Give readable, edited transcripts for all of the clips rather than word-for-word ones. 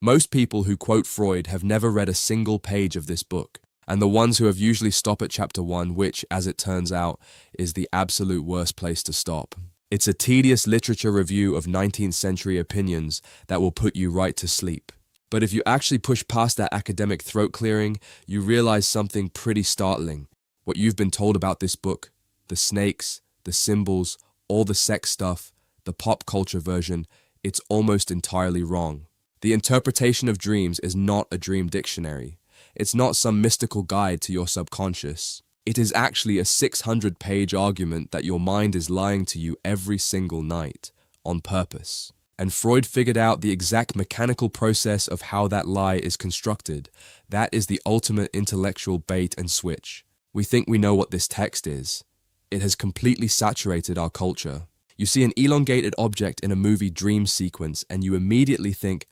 Most people who quote Freud have never read a single page of this book, and the ones who have usually stop at chapter 1, which, as it turns out, is the absolute worst place to stop. It's a tedious literature review of 19th century opinions that will put you right to sleep. But if you actually push past that academic throat clearing, you realize something pretty startling. What you've been told about this book, the snakes, the symbols, all the sex stuff, the pop culture version, it's almost entirely wrong. The interpretation of dreams is not a dream dictionary. It's not some mystical guide to your subconscious. It is actually a 600-page argument that your mind is lying to you every single night, on purpose. And Freud figured out the exact mechanical process of how that lie is constructed. That is the ultimate intellectual bait and switch. We think we know what this text is. It has completely saturated our culture. You see an elongated object in a movie dream sequence and you immediately think,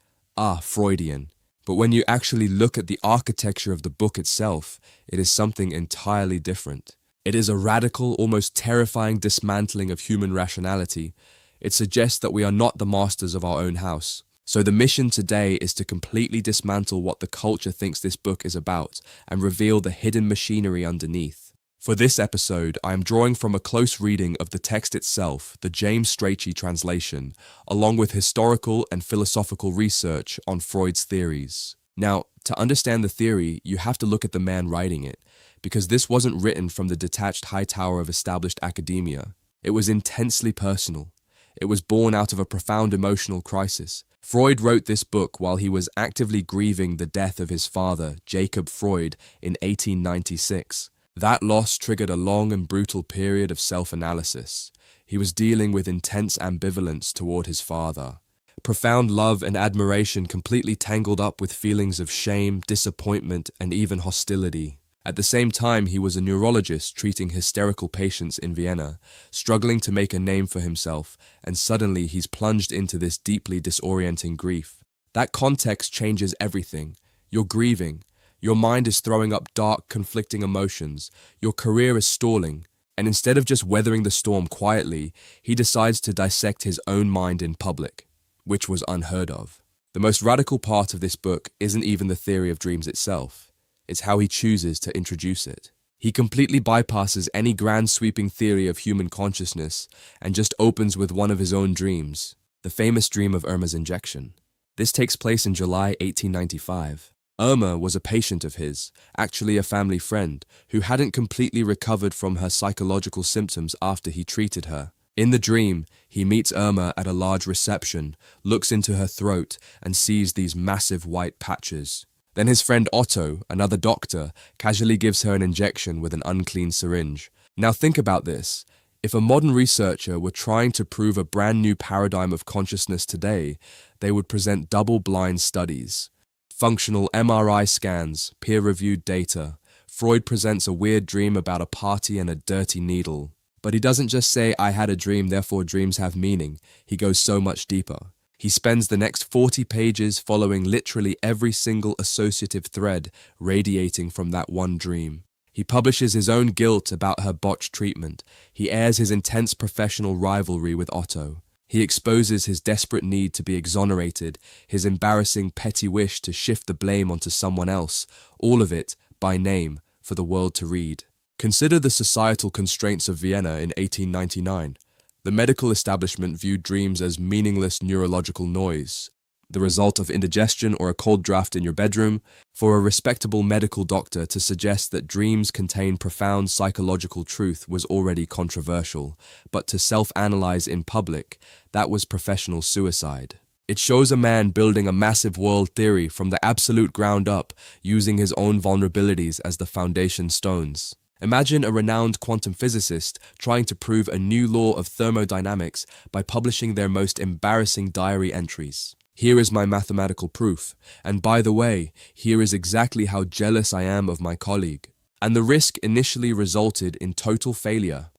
Freudian. But when you actually look at the architecture of the book itself, it is something entirely different. It is a radical, almost terrifying dismantling of human rationality. It suggests that we are not the masters of our own house. So the mission today is to completely dismantle what the culture thinks this book is about and reveal the hidden machinery underneath. For this episode, I am drawing from a close reading of the text itself, the James Strachey translation, along with historical and philosophical research on Freud's theories. Now, to understand the theory, you have to look at the man writing it, because this wasn't written from the detached high tower of established academia. It was intensely personal. It was born out of a profound emotional crisis. Freud wrote this book while he was actively grieving the death of his father, Jacob Freud, in 1896. That loss triggered a long and brutal period of self-analysis. He was dealing with intense ambivalence toward his father. Profound love and admiration completely tangled up with feelings of shame, disappointment, and even hostility. At the same time, he was a neurologist treating hysterical patients in Vienna, struggling to make a name for himself, and suddenly he's plunged into this deeply disorienting grief. That context changes everything. You're grieving. Your mind is throwing up dark, conflicting emotions. Your career is stalling. And instead of just weathering the storm quietly, he decides to dissect his own mind in public, which was unheard of. The most radical part of this book isn't even the theory of dreams itself. It's how he chooses to introduce it. He completely bypasses any grand sweeping theory of human consciousness and just opens with one of his own dreams, the famous dream of Irma's injection. This takes place in July 1895. Irma was a patient of his, actually a family friend, who hadn't completely recovered from her psychological symptoms after he treated her. In the dream, he meets Irma at a large reception, looks into her throat, and sees these massive white patches. Then his friend Otto, another doctor, casually gives her an injection with an unclean syringe. Now think about this. If a modern researcher were trying to prove a brand new paradigm of consciousness today, they would present double-blind studies. Functional MRI scans, peer-reviewed data. Freud presents a weird dream about a party and a dirty needle. But he doesn't just say, I had a dream, therefore dreams have meaning. He goes so much deeper. He spends the next 40 pages following literally every single associative thread radiating from that one dream. He publishes his own guilt about her botched treatment. He airs his intense professional rivalry with Otto. He exposes his desperate need to be exonerated, his embarrassing petty wish to shift the blame onto someone else, all of it, by name, for the world to read. Consider the societal constraints of Vienna in 1899. The medical establishment viewed dreams as meaningless neurological noise, the result of indigestion or a cold draft in your bedroom. For a respectable medical doctor to suggest that dreams contain profound psychological truth was already controversial, but to self-analyze in public, that was professional suicide. It shows a man building a massive world theory from the absolute ground up, using his own vulnerabilities as the foundation stones. Imagine a renowned quantum physicist trying to prove a new law of thermodynamics by publishing their most embarrassing diary entries. Here is my mathematical proof, and by the way, here is exactly how jealous I am of my colleague. And the risk initially resulted in total failure.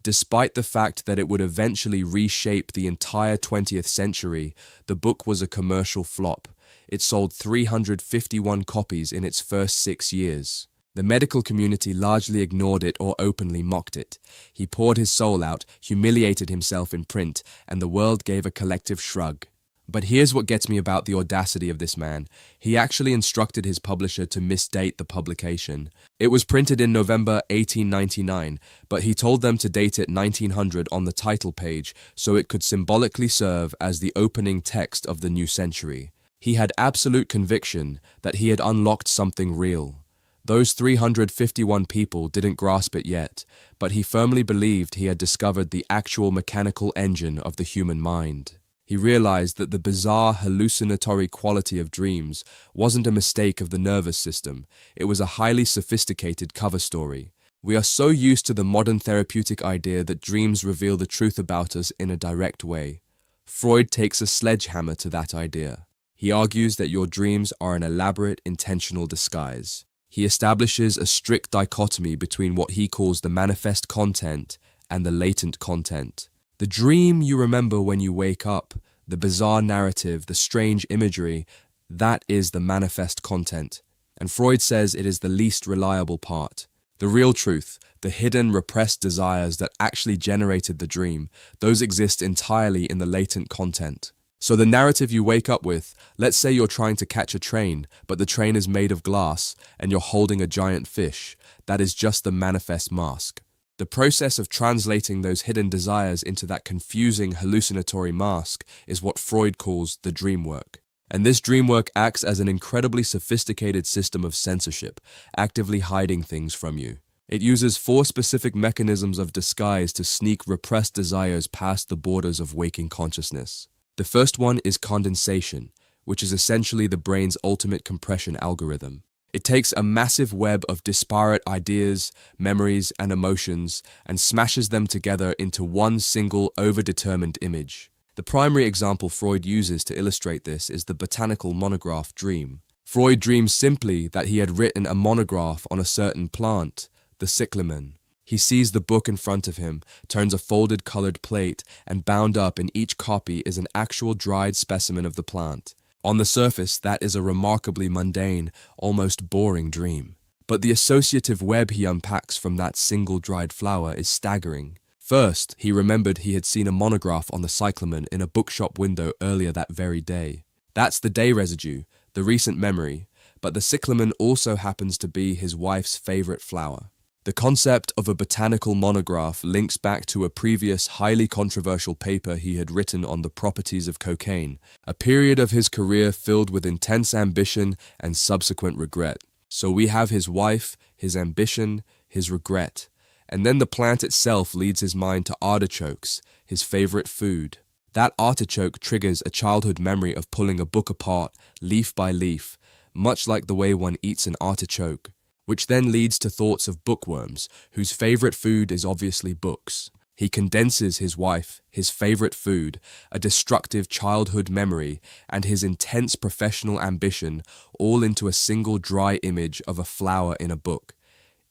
Despite the fact that it would eventually reshape the entire 20th century, the book was a commercial flop. It sold 351 copies in its first 6 years. The medical community largely ignored it or openly mocked it. He poured his soul out, humiliated himself in print, and the world gave a collective shrug. But here's what gets me about the audacity of this man. He actually instructed his publisher to misdate the publication. It was printed in November 1899, but he told them to date it 1900 on the title page so it could symbolically serve as the opening text of the new century. He had absolute conviction that he had unlocked something real. Those 351 people didn't grasp it yet, but he firmly believed he had discovered the actual mechanical engine of the human mind. He realized that the bizarre hallucinatory quality of dreams wasn't a mistake of the nervous system, it was a highly sophisticated cover story. We are so used to the modern therapeutic idea that dreams reveal the truth about us in a direct way. Freud takes a sledgehammer to that idea. He argues that your dreams are an elaborate, intentional disguise. He establishes a strict dichotomy between what he calls the manifest content and the latent content. The dream you remember when you wake up, the bizarre narrative, the strange imagery, that is the manifest content. And Freud says it is the least reliable part. The real truth, the hidden, repressed desires that actually generated the dream, those exist entirely in the latent content. So the narrative you wake up with, let's say you're trying to catch a train, but the train is made of glass and you're holding a giant fish, that is just the manifest mask. The process of translating those hidden desires into that confusing hallucinatory mask is what Freud calls the dream work. And this dream work acts as an incredibly sophisticated system of censorship, actively hiding things from you. It uses 4 specific mechanisms of disguise to sneak repressed desires past the borders of waking consciousness. The first one is condensation, which is essentially the brain's ultimate compression algorithm. It takes a massive web of disparate ideas, memories, and emotions and smashes them together into one single overdetermined image. The primary example Freud uses to illustrate this is the botanical monograph dream. Freud dreams simply that he had written a monograph on a certain plant, the cyclamen. He sees the book in front of him, turns a folded colored plate, and bound up in each copy is an actual dried specimen of the plant. On the surface, that is a remarkably mundane, almost boring dream. But the associative web he unpacks from that single dried flower is staggering. First, he remembered he had seen a monograph on the cyclamen in a bookshop window earlier that very day. That's the day residue, the recent memory, but the cyclamen also happens to be his wife's favorite flower. The concept of a botanical monograph links back to a previous highly controversial paper he had written on the properties of cocaine, a period of his career filled with intense ambition and subsequent regret. So we have his wife, his ambition, his regret, and then the plant itself leads his mind to artichokes, his favorite food. That artichoke triggers a childhood memory of pulling a book apart, leaf by leaf, much like the way one eats an artichoke, which then leads to thoughts of bookworms, whose favorite food is obviously books. He condenses his wife, his favorite food, a destructive childhood memory, and his intense professional ambition all into a single dry image of a flower in a book.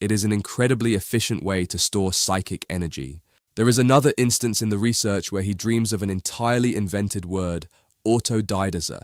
It is an incredibly efficient way to store psychic energy. There is another instance in the research where he dreams of an entirely invented word, autodidaza.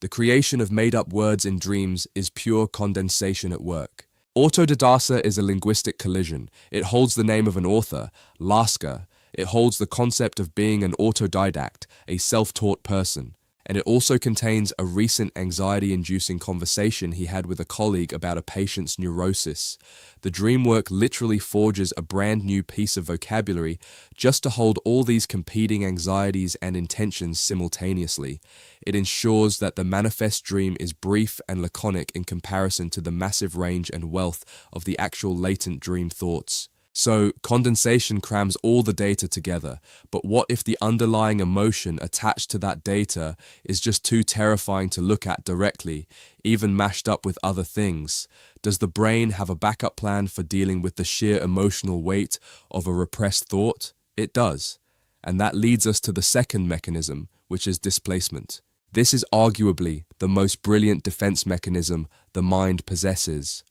The creation of made-up words in dreams is pure condensation at work. Autodidacta is a linguistic collision. It holds the name of an author, Lasker. It holds the concept of being an autodidact, a self-taught person. And it also contains a recent anxiety-inducing conversation he had with a colleague about a patient's neurosis. The dream work literally forges a brand new piece of vocabulary just to hold all these competing anxieties and intentions simultaneously. It ensures that the manifest dream is brief and laconic in comparison to the massive range and wealth of the actual latent dream thoughts. So, condensation crams all the data together, but what if the underlying emotion attached to that data is just too terrifying to look at directly, even mashed up with other things? Does the brain have a backup plan for dealing with the sheer emotional weight of a repressed thought? It does. And that leads us to the second mechanism, which is displacement. This is arguably the most brilliant defense mechanism the mind possesses.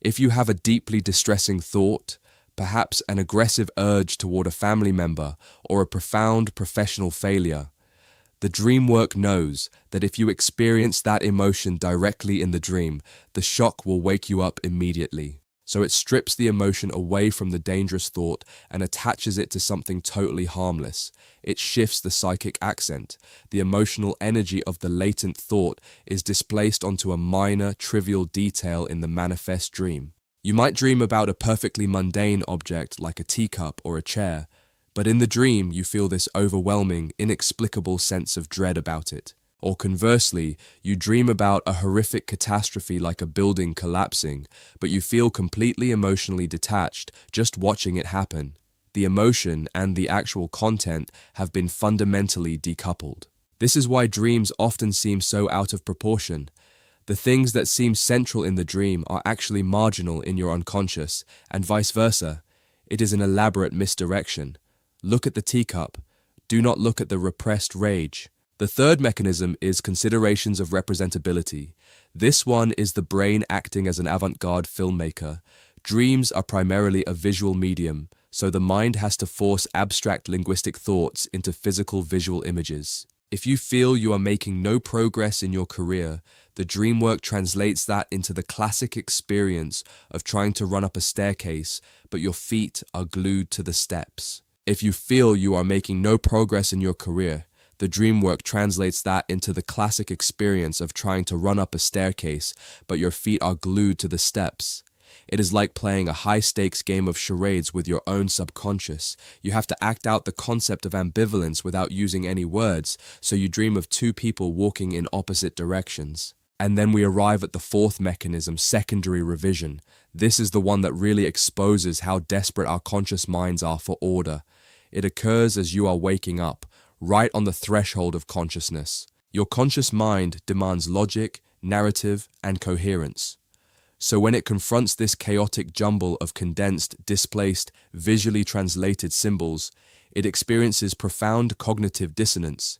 If you have a deeply distressing thought, perhaps an aggressive urge toward a family member or a profound professional failure, the dream work knows that if you experience that emotion directly in the dream, the shock will wake you up immediately. So it strips the emotion away from the dangerous thought and attaches it to something totally harmless. It shifts the psychic accent. The emotional energy of the latent thought is displaced onto a minor, trivial detail in the manifest dream. You might dream about a perfectly mundane object like a teacup or a chair, but in the dream you feel this overwhelming, inexplicable sense of dread about it. Or conversely, you dream about a horrific catastrophe like a building collapsing, but you feel completely emotionally detached just watching it happen. The emotion and the actual content have been fundamentally decoupled. This is why dreams often seem so out of proportion. The things that seem central in the dream are actually marginal in your unconscious, and vice versa. It is an elaborate misdirection. Look at the teacup. Do not look at the repressed rage. The third mechanism is considerations of representability. This one is the brain acting as an avant-garde filmmaker. Dreams are primarily a visual medium, so the mind has to force abstract linguistic thoughts into physical visual images. If you feel you are making no progress in your career, the dream work translates that into the classic experience of trying to run up a staircase, but your feet are glued to the steps. If you feel you are making no progress in your career, the dream work translates that into the classic experience of trying to run up a staircase, but your feet are glued to the steps. It is like playing a high-stakes game of charades with your own subconscious. You have to act out the concept of ambivalence without using any words, so you dream of two people walking in opposite directions. And then we arrive at the fourth mechanism, secondary revision. This is the one that really exposes how desperate our conscious minds are for order. It occurs as you are waking up, right on the threshold of consciousness. Your conscious mind demands logic, narrative, and coherence. So when it confronts this chaotic jumble of condensed, displaced, visually translated symbols, it experiences profound cognitive dissonance.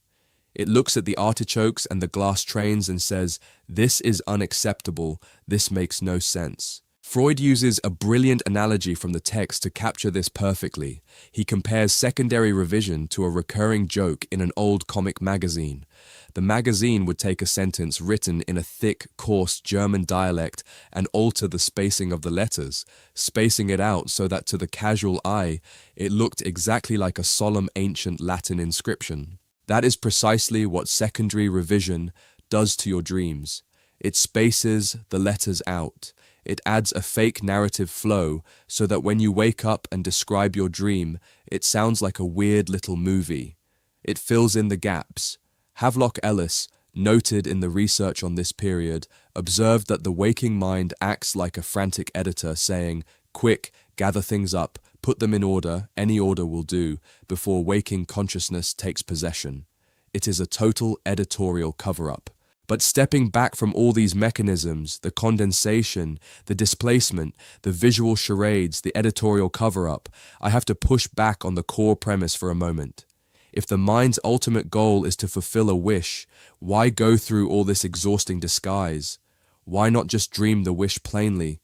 It looks at the artichokes and the glass trains and says, "This is unacceptable, this makes no sense." Freud uses a brilliant analogy from the text to capture this perfectly. He compares secondary revision to a recurring joke in an old comic magazine. The magazine would take a sentence written in a thick, coarse German dialect and alter the spacing of the letters, spacing it out so that to the casual eye, it looked exactly like a solemn ancient Latin inscription. That is precisely what secondary revision does to your dreams. It spaces the letters out. It adds a fake narrative flow so that when you wake up and describe your dream, it sounds like a weird little movie. It fills in the gaps. Havelock Ellis, noted in the research on this period, observed that the waking mind acts like a frantic editor saying, "Quick, gather things up, put them in order, any order will do," before waking consciousness takes possession. It is a total editorial cover-up. But stepping back from all these mechanisms, the condensation, the displacement, the visual charades, the editorial cover-up, I have to push back on the core premise for a moment. If the mind's ultimate goal is to fulfill a wish, why go through all this exhausting disguise? Why not just dream the wish plainly?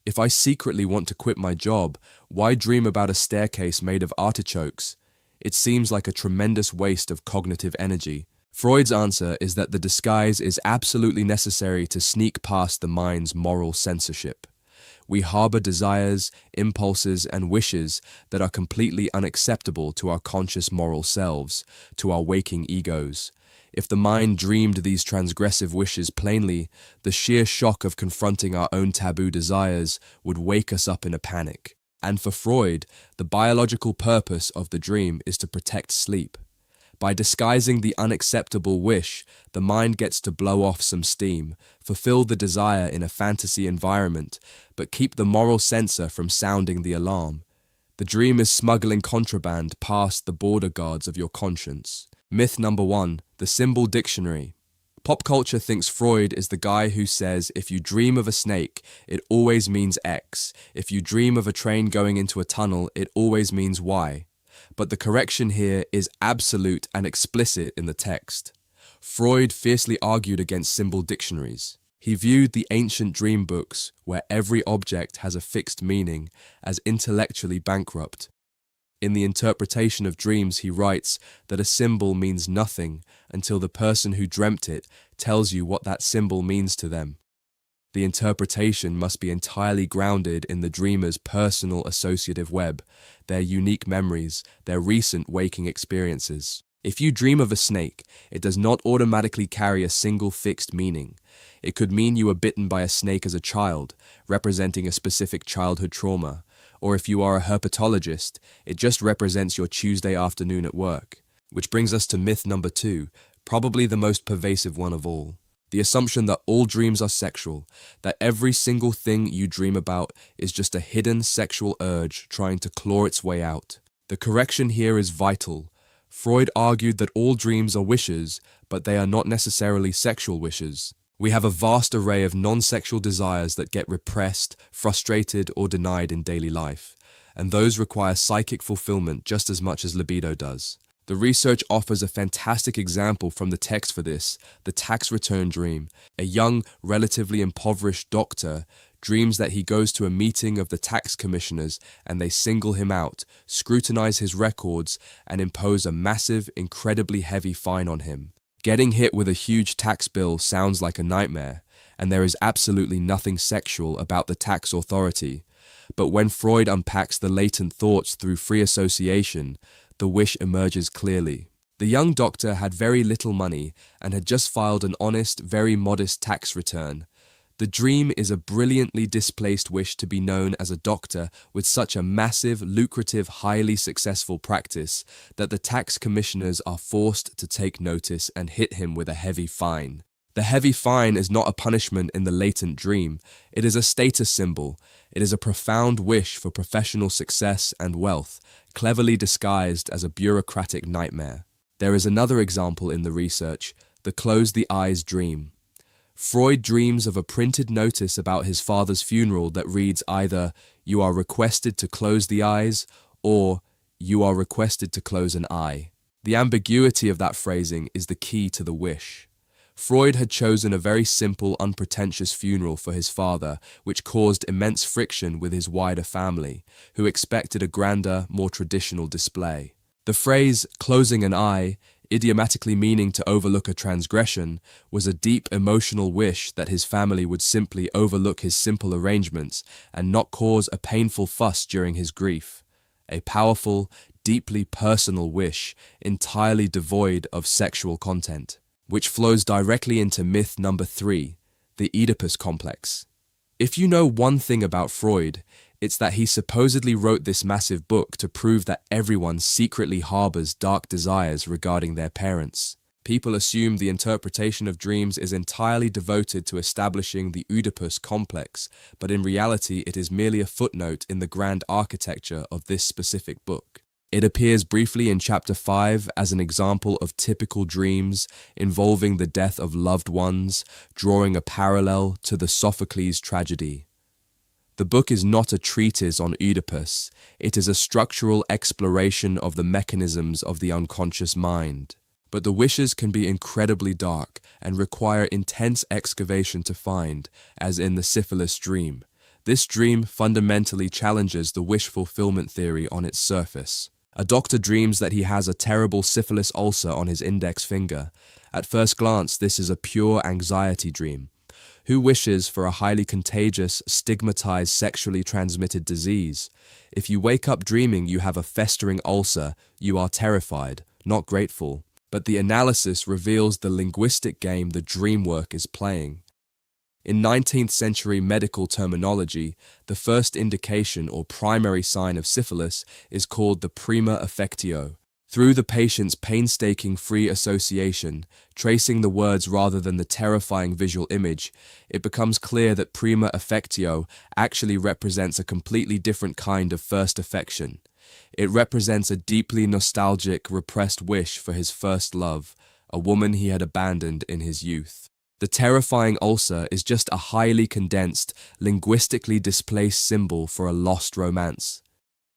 If I secretly want to quit my job, why dream about a staircase made of artichokes? It seems like a tremendous waste of cognitive energy. Freud's answer is that the disguise is absolutely necessary to sneak past the mind's moral censorship. We harbor desires, impulses, and wishes that are completely unacceptable to our conscious moral selves, to our waking egos. If the mind dreamed these transgressive wishes plainly, the sheer shock of confronting our own taboo desires would wake us up in a panic. And for Freud, the biological purpose of the dream is to protect sleep. By disguising the unacceptable wish, the mind gets to blow off some steam, fulfill the desire in a fantasy environment, but keep the moral censor from sounding the alarm. The dream is smuggling contraband past the border guards of your conscience. Myth number 1, the symbol dictionary. Pop culture thinks Freud is the guy who says if you dream of a snake, it always means X. If you dream of a train going into a tunnel, it always means Y. But the correction here is absolute and explicit in the text. Freud fiercely argued against symbol dictionaries. He viewed the ancient dream books, where every object has a fixed meaning, as intellectually bankrupt. In the interpretation of dreams, he writes that a symbol means nothing until the person who dreamt it tells you what that symbol means to them. The interpretation must be entirely grounded in the dreamer's personal associative web, their unique memories, their recent waking experiences. If you dream of a snake, it does not automatically carry a single fixed meaning. It could mean you were bitten by a snake as a child, representing a specific childhood trauma. Or if you are a herpetologist, it just represents your Tuesday afternoon at work. Which brings us to myth number 2, probably the most pervasive one of all. The assumption that all dreams are sexual, that every single thing you dream about is just a hidden sexual urge trying to claw its way out. The correction here is vital. Freud argued that all dreams are wishes, but they are not necessarily sexual wishes. We have a vast array of non-sexual desires that get repressed, frustrated, or denied in daily life, and those require psychic fulfillment just as much as libido does. The research offers a fantastic example from the text for this, the tax return dream. A young, relatively impoverished doctor dreams that he goes to a meeting of the tax commissioners and they single him out, scrutinize his records, and impose a massive, incredibly heavy fine on him. Getting hit with a huge tax bill sounds like a nightmare, and there is absolutely nothing sexual about the tax authority. But when Freud unpacks the latent thoughts through free association, the wish emerges clearly. The young doctor had very little money and had just filed an honest, very modest tax return. The dream is a brilliantly displaced wish to be known as a doctor with such a massive, lucrative, highly successful practice that the tax commissioners are forced to take notice and hit him with a heavy fine. The heavy fine is not a punishment in the latent dream. It is a status symbol. It is a profound wish for professional success and wealth, cleverly disguised as a bureaucratic nightmare. There is another example in the research, the close the eyes dream. Freud dreams of a printed notice about his father's funeral that reads either, "You are requested to close the eyes," or "You are requested to close an eye." The ambiguity of that phrasing is the key to the wish. Freud had chosen a very simple, unpretentious funeral for his father, which caused immense friction with his wider family, who expected a grander, more traditional display. The phrase, "closing an eye," idiomatically meaning to overlook a transgression, was a deep emotional wish that his family would simply overlook his simple arrangements and not cause a painful fuss during his grief. A powerful, deeply personal wish, entirely devoid of sexual content. Which flows directly into myth number 3, the Oedipus Complex. If you know one thing about Freud, it's that he supposedly wrote this massive book to prove that everyone secretly harbors dark desires regarding their parents. People assume the interpretation of dreams is entirely devoted to establishing the Oedipus Complex, but in reality it is merely a footnote in the grand architecture of this specific book. It appears briefly in chapter 5 as an example of typical dreams involving the death of loved ones, drawing a parallel to the Sophocles tragedy. The book is not a treatise on Oedipus, it is a structural exploration of the mechanisms of the unconscious mind. But the wishes can be incredibly dark and require intense excavation to find, as in the syphilis dream. This dream fundamentally challenges the wish fulfillment theory on its surface. A doctor dreams that he has a terrible syphilis ulcer on his index finger. At first glance, this is a pure anxiety dream. Who wishes for a highly contagious, stigmatized, sexually transmitted disease? If you wake up dreaming you have a festering ulcer, you are terrified, not grateful. But the analysis reveals the linguistic game the dream work is playing. In 19th century medical terminology, the first indication or primary sign of syphilis is called the prima affectio. Through the patient's painstaking free association, tracing the words rather than the terrifying visual image, it becomes clear that prima affectio actually represents a completely different kind of first affection. It represents a deeply nostalgic, repressed wish for his first love, a woman he had abandoned in his youth. The terrifying ulcer is just a highly condensed, linguistically displaced symbol for a lost romance.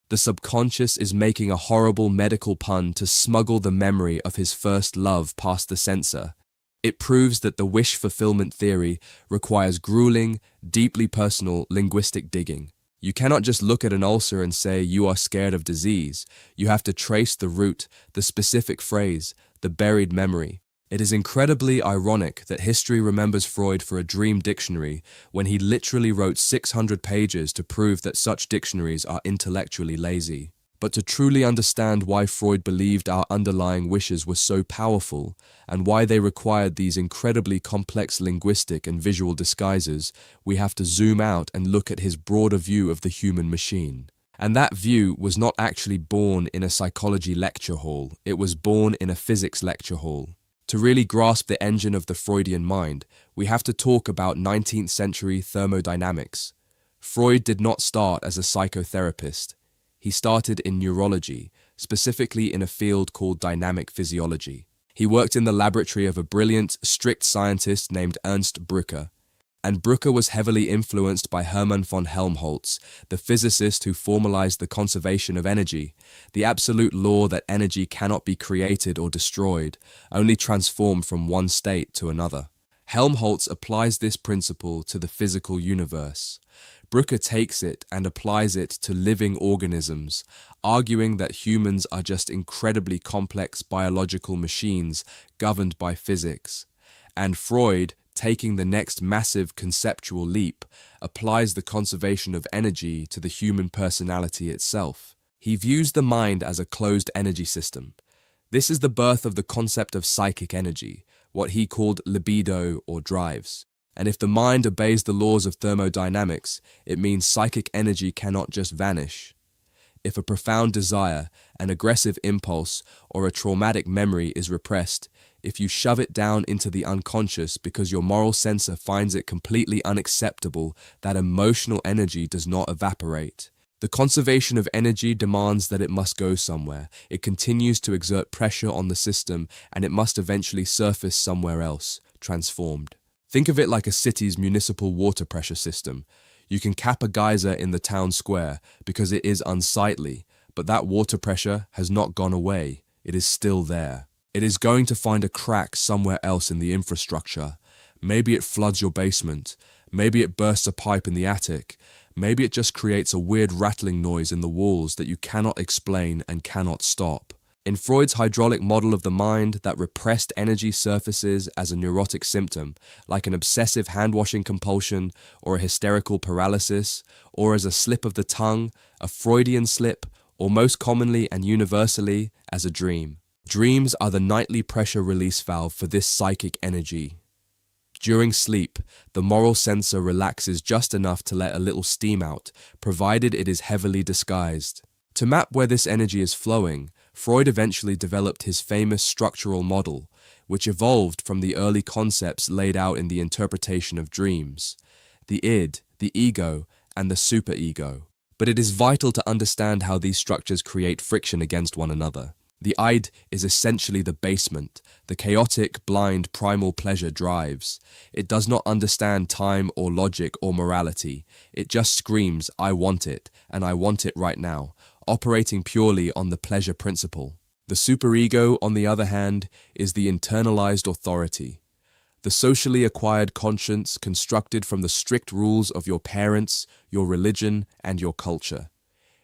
The subconscious is making a horrible medical pun to smuggle the memory of his first love past the censor. It proves that the wish fulfillment theory requires grueling, deeply personal linguistic digging. You cannot just look at an ulcer and say you are scared of disease. You have to trace the root, the specific phrase, the buried memory. It is incredibly ironic that history remembers Freud for a dream dictionary when he literally wrote 600 pages to prove that such dictionaries are intellectually lazy. But to truly understand why Freud believed our underlying wishes were so powerful and why they required these incredibly complex linguistic and visual disguises, we have to zoom out and look at his broader view of the human machine. And that view was not actually born in a psychology lecture hall, it was born in a physics lecture hall. To really grasp the engine of the Freudian mind, we have to talk about 19th century thermodynamics. Freud did not start as a psychotherapist. He started in neurology, specifically in a field called dynamic physiology. He worked in the laboratory of a brilliant, strict scientist named Ernst Brücke. And Brücke was heavily influenced by Hermann von Helmholtz, the physicist who formalized the conservation of energy, the absolute law that energy cannot be created or destroyed, only transformed from one state to another. Helmholtz applies this principle to the physical universe. Brücke takes it and applies it to living organisms, arguing that humans are just incredibly complex biological machines governed by physics. And Freud, taking the next massive conceptual leap, applies the conservation of energy to the human personality itself. He views the mind as a closed energy system. This is the birth of the concept of psychic energy, what he called libido or drives. And if the mind obeys the laws of thermodynamics, it means psychic energy cannot just vanish. If a profound desire, an aggressive impulse, or a traumatic memory is repressed, if you shove it down into the unconscious because your moral censor finds it completely unacceptable, that emotional energy does not evaporate. The conservation of energy demands that it must go somewhere. It continues to exert pressure on the system, and it must eventually surface somewhere else, transformed. Think of it like a city's municipal water pressure system. You can cap a geyser in the town square because it is unsightly, but that water pressure has not gone away. It is still there. It is going to find a crack somewhere else in the infrastructure. Maybe it floods your basement. Maybe it bursts a pipe in the attic. Maybe it just creates a weird rattling noise in the walls that you cannot explain and cannot stop. In Freud's hydraulic model of the mind, that repressed energy surfaces as a neurotic symptom, like an obsessive hand-washing compulsion or a hysterical paralysis, or as a slip of the tongue, a Freudian slip, or most commonly and universally, as a dream. Dreams are the nightly pressure release valve for this psychic energy. During sleep, the moral censor relaxes just enough to let a little steam out, provided it is heavily disguised. To map where this energy is flowing, Freud eventually developed his famous structural model, which evolved from the early concepts laid out in the interpretation of dreams: the id, the ego, and the superego. But it is vital to understand how these structures create friction against one another. The id is essentially the basement, the chaotic, blind, primal pleasure drives. It does not understand time or logic or morality. It just screams, "I want it, and I want it right now," operating purely on the pleasure principle. The superego, on the other hand, is the internalized authority, the socially acquired conscience constructed from the strict rules of your parents, your religion, and your culture.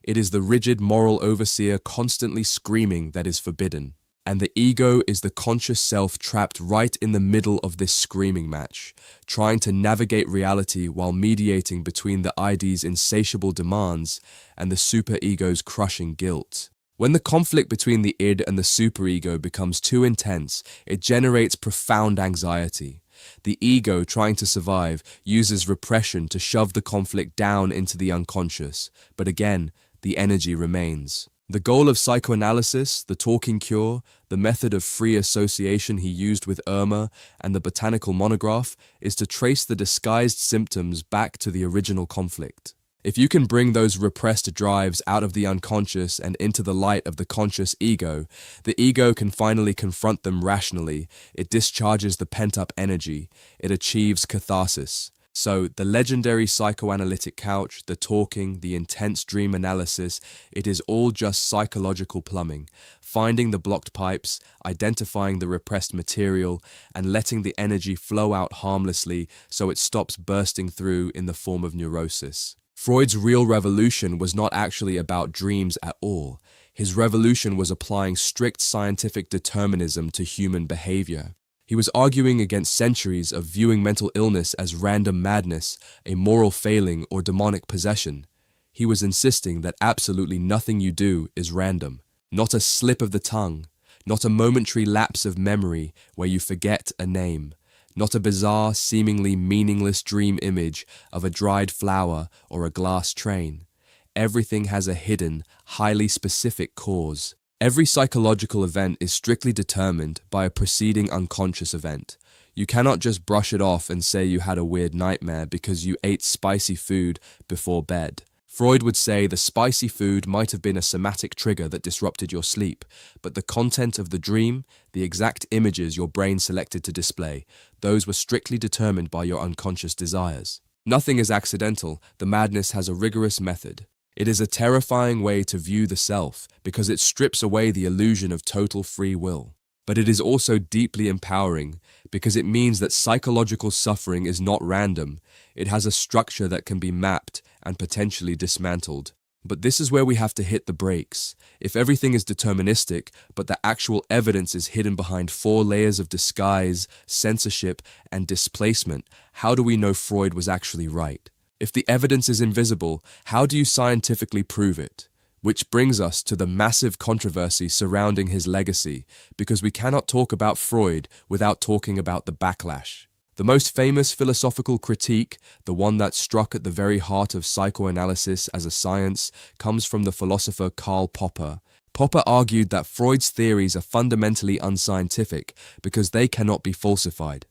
It is the rigid moral overseer constantly screaming that is forbidden. And the ego is the conscious self trapped right in the middle of this screaming match, trying to navigate reality while mediating between the id's insatiable demands and the superego's crushing guilt. When the conflict between the id and the superego becomes too intense, it generates profound anxiety. The ego, trying to survive, uses repression to shove the conflict down into the unconscious, but again, the energy remains. The goal of psychoanalysis, the talking cure, the method of free association he used with Irma, and the botanical monograph is to trace the disguised symptoms back to the original conflict. If you can bring those repressed drives out of the unconscious and into the light of the conscious ego, the ego can finally confront them rationally. It discharges the pent-up energy. It achieves catharsis. So, the legendary psychoanalytic couch, the talking, the intense dream analysis, it is all just psychological plumbing, finding the blocked pipes, identifying the repressed material, and letting the energy flow out harmlessly so it stops bursting through in the form of neurosis. Freud's real revolution was not actually about dreams at all. His revolution was applying strict scientific determinism to human behavior. He was arguing against centuries of viewing mental illness as random madness, a moral failing, or demonic possession. He was insisting that absolutely nothing you do is random. Not a slip of the tongue, not a momentary lapse of memory where you forget a name, not a bizarre, seemingly meaningless dream image of a dried flower or a glass train. Everything has a hidden, highly specific cause. Every psychological event is strictly determined by a preceding unconscious event. You cannot just brush it off and say you had a weird nightmare because you ate spicy food before bed. Freud would say the spicy food might have been a somatic trigger that disrupted your sleep, but the content of the dream, the exact images your brain selected to display, those were strictly determined by your unconscious desires. Nothing is accidental. The madness has a rigorous method. It is a terrifying way to view the self because it strips away the illusion of total free will. But it is also deeply empowering because it means that psychological suffering is not random. It has a structure that can be mapped and potentially dismantled. But this is where we have to hit the brakes. If everything is deterministic, but the actual evidence is hidden behind 4 layers of disguise, censorship, and displacement, how do we know Freud was actually right? If the evidence is invisible, how do you scientifically prove it? Which brings us to the massive controversy surrounding his legacy, because we cannot talk about Freud without talking about the backlash. The most famous philosophical critique, the one that struck at the very heart of psychoanalysis as a science, comes from the philosopher Karl Popper. Popper argued that Freud's theories are fundamentally unscientific because they cannot be falsified.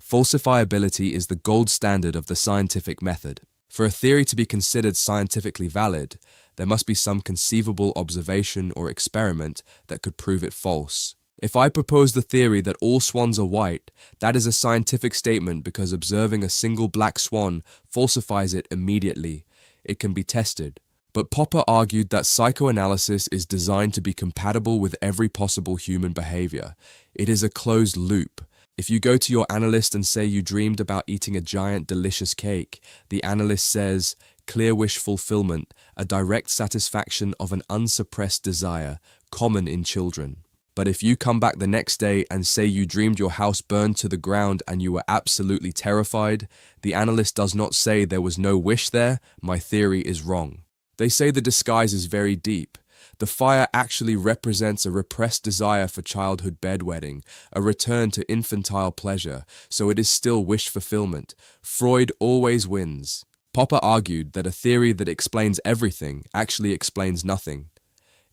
Falsifiability is the gold standard of the scientific method. For a theory to be considered scientifically valid, there must be some conceivable observation or experiment that could prove it false. If I propose the theory that all swans are white, that is a scientific statement because observing a single black swan falsifies it immediately. It can be tested. But Popper argued that psychoanalysis is designed to be compatible with every possible human behavior. It is a closed loop. If you go to your analyst and say you dreamed about eating a giant delicious cake, the analyst says, clear wish fulfillment, a direct satisfaction of an unsuppressed desire, common in children. But if you come back the next day and say you dreamed your house burned to the ground and you were absolutely terrified, the analyst does not say there was no wish there, my theory is wrong. They say the disguise is very deep. The fire actually represents a repressed desire for childhood bedwetting, a return to infantile pleasure, so it is still wish fulfillment. Freud always wins. Popper argued that a theory that explains everything actually explains nothing.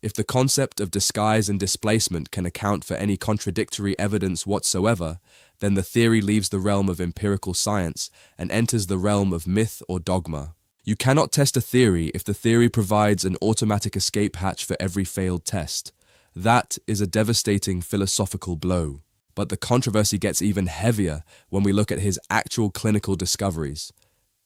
If the concept of disguise and displacement can account for any contradictory evidence whatsoever, then the theory leaves the realm of empirical science and enters the realm of myth or dogma. You cannot test a theory if the theory provides an automatic escape hatch for every failed test. That is a devastating philosophical blow. But the controversy gets even heavier when we look at his actual clinical discoveries.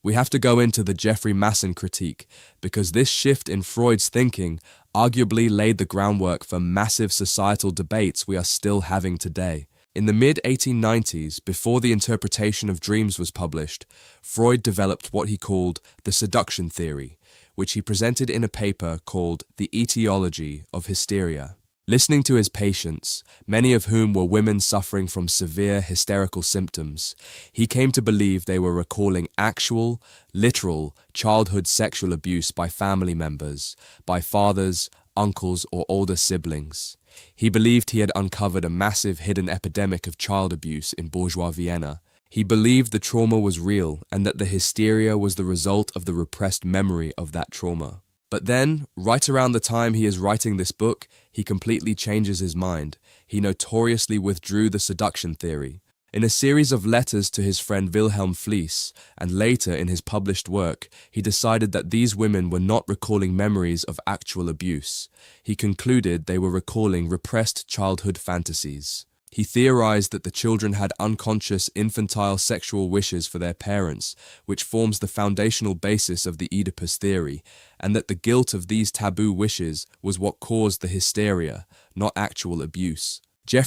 We have to go into the Masson Critique, because this shift in Freud's thinking arguably laid the groundwork for massive societal debates we are still having today. In the mid-1890s, before the interpretation of dreams was published, Freud developed what he called the seduction theory, which he presented in a paper called The Etiology of Hysteria. Listening to his patients, many of whom were women suffering from severe hysterical symptoms, he came to believe they were recalling actual, literal childhood sexual abuse by family members, by fathers, uncles, or older siblings. He believed he had uncovered a massive hidden epidemic of child abuse in bourgeois Vienna. He believed the trauma was real and that the hysteria was the result of the repressed memory of that trauma. But then, right around the time he is writing this book, he completely changes his mind. He notoriously withdrew the seduction theory. In a series of letters to his friend Wilhelm Fliess, and later in his published work, he decided that these women were not recalling memories of actual abuse. He concluded they were recalling repressed childhood fantasies. He theorized that the children had unconscious infantile sexual wishes for their parents, which forms the foundational basis of the Oedipus theory, and that the guilt of these taboo wishes was what caused the hysteria, not actual abuse.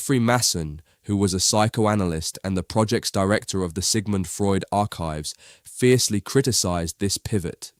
Masson, who was a psychoanalyst and the project's director of the Sigmund Freud archives, fiercely criticized this pivot.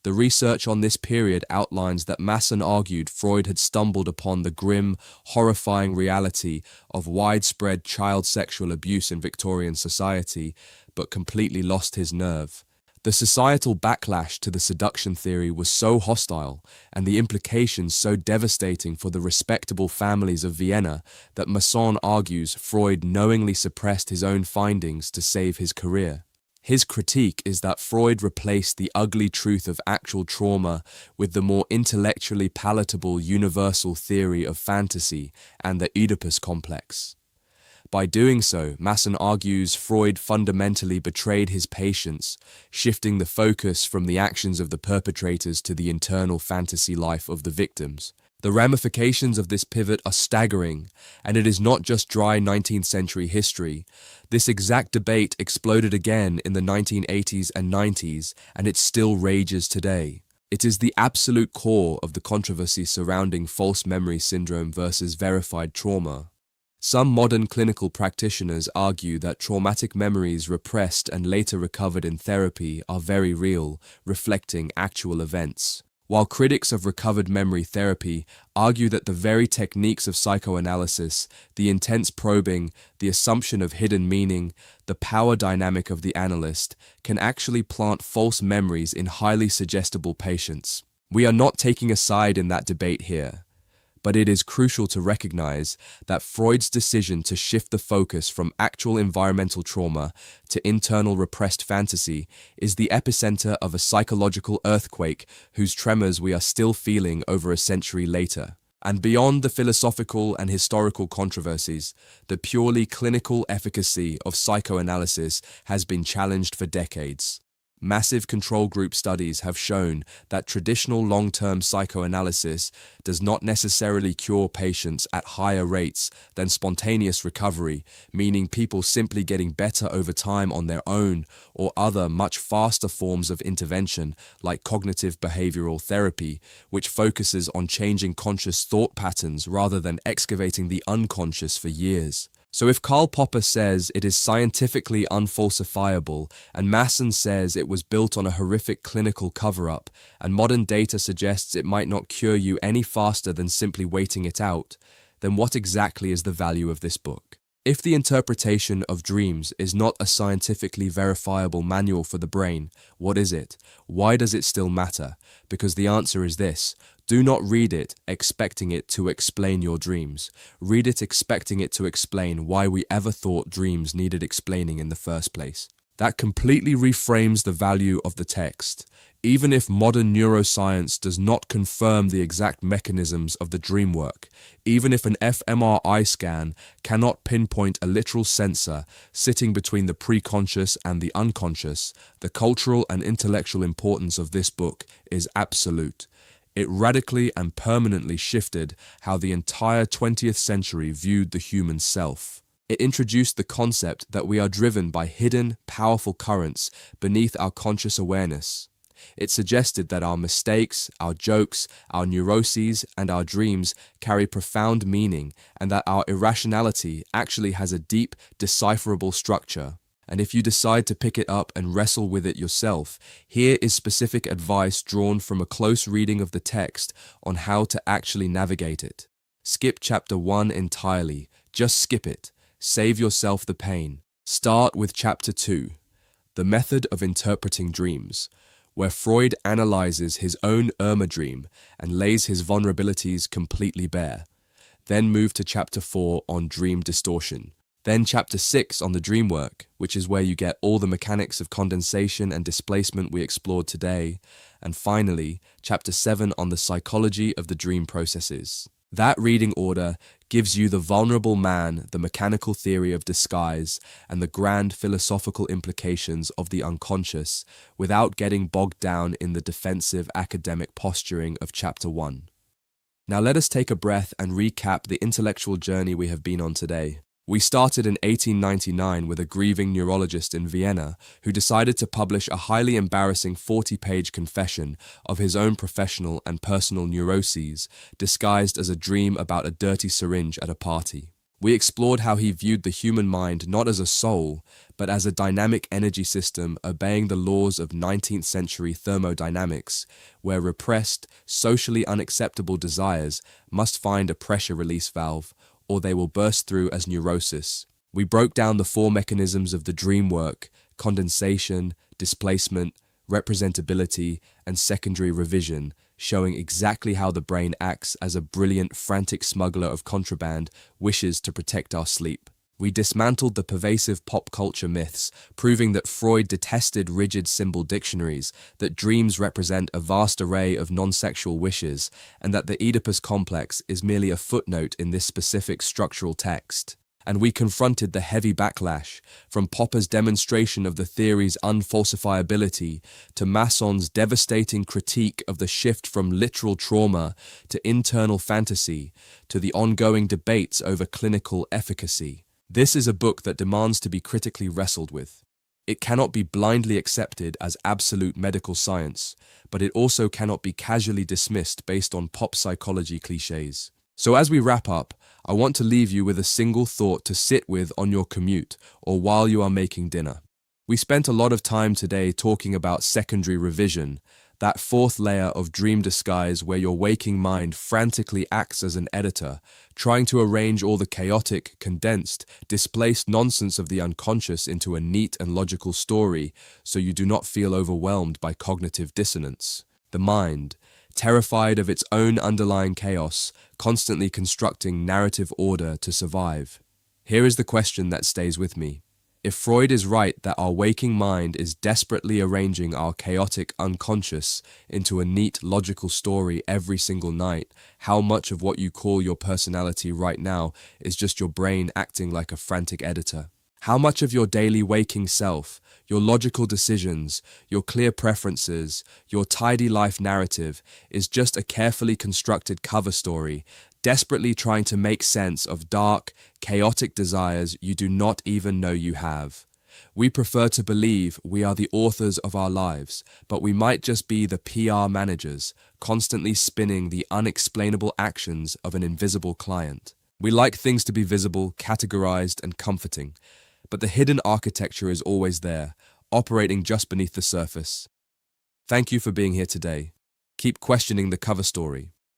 The research on this period outlines that Masson argued Freud had stumbled upon the grim, horrifying reality of widespread child sexual abuse in Victorian society, but completely lost his nerve. The societal backlash to the seduction theory was so hostile, and the implications so devastating for the respectable families of Vienna, that Masson argues Freud knowingly suppressed his own findings to save his career. His critique is that Freud replaced the ugly truth of actual trauma with the more intellectually palatable universal theory of fantasy and the Oedipus Complex. By doing so, Masson argues Freud fundamentally betrayed his patients, shifting the focus from the actions of the perpetrators to the internal fantasy life of the victims. The ramifications of this pivot are staggering, and it is not just dry 19th century history. This exact debate exploded again in the 1980s and 90s, and it still rages today. It is the absolute core of the controversy surrounding false memory syndrome versus verified trauma. Some modern clinical practitioners argue that traumatic memories repressed and later recovered in therapy are very real, reflecting actual events. While critics of recovered memory therapy argue that the very techniques of psychoanalysis, the intense probing, the assumption of hidden meaning, the power dynamic of the analyst, can actually plant false memories in highly suggestible patients. We are not taking a side in that debate here, but it is crucial to recognize that Freud's decision to shift the focus from actual environmental trauma to internal repressed fantasy is the epicenter of a psychological earthquake whose tremors we are still feeling over a century later. And beyond the philosophical and historical controversies, the purely clinical efficacy of psychoanalysis has been challenged for decades. Massive control group studies have shown that traditional long-term psychoanalysis does not necessarily cure patients at higher rates than spontaneous recovery, meaning people simply getting better over time on their own, or other much faster forms of intervention like cognitive behavioral therapy, which focuses on changing conscious thought patterns rather than excavating the unconscious for years. So if Karl Popper says it is scientifically unfalsifiable, and Masson says it was built on a horrific clinical cover-up, and modern data suggests it might not cure you any faster than simply waiting it out, then what exactly is the value of this book? If the interpretation of dreams is not a scientifically verifiable manual for the brain, what is it? Why does it still matter? Because the answer is this: do not read it expecting it to explain your dreams. Read it expecting it to explain why we ever thought dreams needed explaining in the first place. That completely reframes the value of the text. Even if modern neuroscience does not confirm the exact mechanisms of the dream work, even if an fMRI scan cannot pinpoint a literal sensor sitting between the preconscious and the unconscious, the cultural and intellectual importance of this book is absolute. It radically and permanently shifted how the entire 20th century viewed the human self. It introduced the concept that we are driven by hidden, powerful currents beneath our conscious awareness. It suggested that our mistakes, our jokes, our neuroses, and our dreams carry profound meaning, and that our irrationality actually has a deep, decipherable structure. And if you decide to pick it up and wrestle with it yourself, here is specific advice drawn from a close reading of the text on how to actually navigate it. Skip chapter 1 entirely. Just skip it. Save yourself the pain. Start with chapter 2, The Method of Interpreting Dreams, where Freud analyzes his own Irma dream and lays his vulnerabilities completely bare. Then move to chapter 4 on dream distortion. Then chapter 6 on the dream work, which is where you get all the mechanics of condensation and displacement we explored today. And finally, chapter 7 on the psychology of the dream processes. That reading order gives you the vulnerable man, the mechanical theory of disguise, and the grand philosophical implications of the unconscious, without getting bogged down in the defensive academic posturing of chapter 1. Now let us take a breath and recap the intellectual journey we have been on today. We started in 1899 with a grieving neurologist in Vienna who decided to publish a highly embarrassing 40-page confession of his own professional and personal neuroses, disguised as a dream about a dirty syringe at a party. We explored how he viewed the human mind not as a soul, but as a dynamic energy system obeying the laws of 19th century thermodynamics, where repressed, socially unacceptable desires must find a pressure release valve, or they will burst through as neurosis. We broke down the four mechanisms of the dream work: condensation, displacement, representability, and secondary revision, showing exactly how the brain acts as a brilliant, frantic smuggler of contraband wishes to protect our sleep. We dismantled the pervasive pop culture myths, proving that Freud detested rigid symbol dictionaries, that dreams represent a vast array of non-sexual wishes, and that the Oedipus Complex is merely a footnote in this specific structural text. And we confronted the heavy backlash, from Popper's demonstration of the theory's unfalsifiability to Masson's devastating critique of the shift from literal trauma to internal fantasy, to the ongoing debates over clinical efficacy. This is a book that demands to be critically wrestled with. It cannot be blindly accepted as absolute medical science, but it also cannot be casually dismissed based on pop psychology cliches. So as we wrap up, I want to leave you with a single thought to sit with on your commute or while you are making dinner. We spent a lot of time today talking about secondary revision, that fourth layer of dream disguise where your waking mind frantically acts as an editor, trying to arrange all the chaotic, condensed, displaced nonsense of the unconscious into a neat and logical story so you do not feel overwhelmed by cognitive dissonance. The mind, terrified of its own underlying chaos, constantly constructing narrative order to survive. Here is the question that stays with me. If Freud is right that our waking mind is desperately arranging our chaotic unconscious into a neat, logical story every single night, how much of what you call your personality right now is just your brain acting like a frantic editor? How much of your daily waking self, your logical decisions, your clear preferences, your tidy life narrative is just a carefully constructed cover story, desperately trying to make sense of dark, chaotic desires you do not even know you have? We prefer to believe we are the authors of our lives, but we might just be the PR managers, constantly spinning the unexplainable actions of an invisible client. We like things to be visible, categorized, and comforting, but the hidden architecture is always there, operating just beneath the surface. Thank you for being here today. Keep questioning the cover story.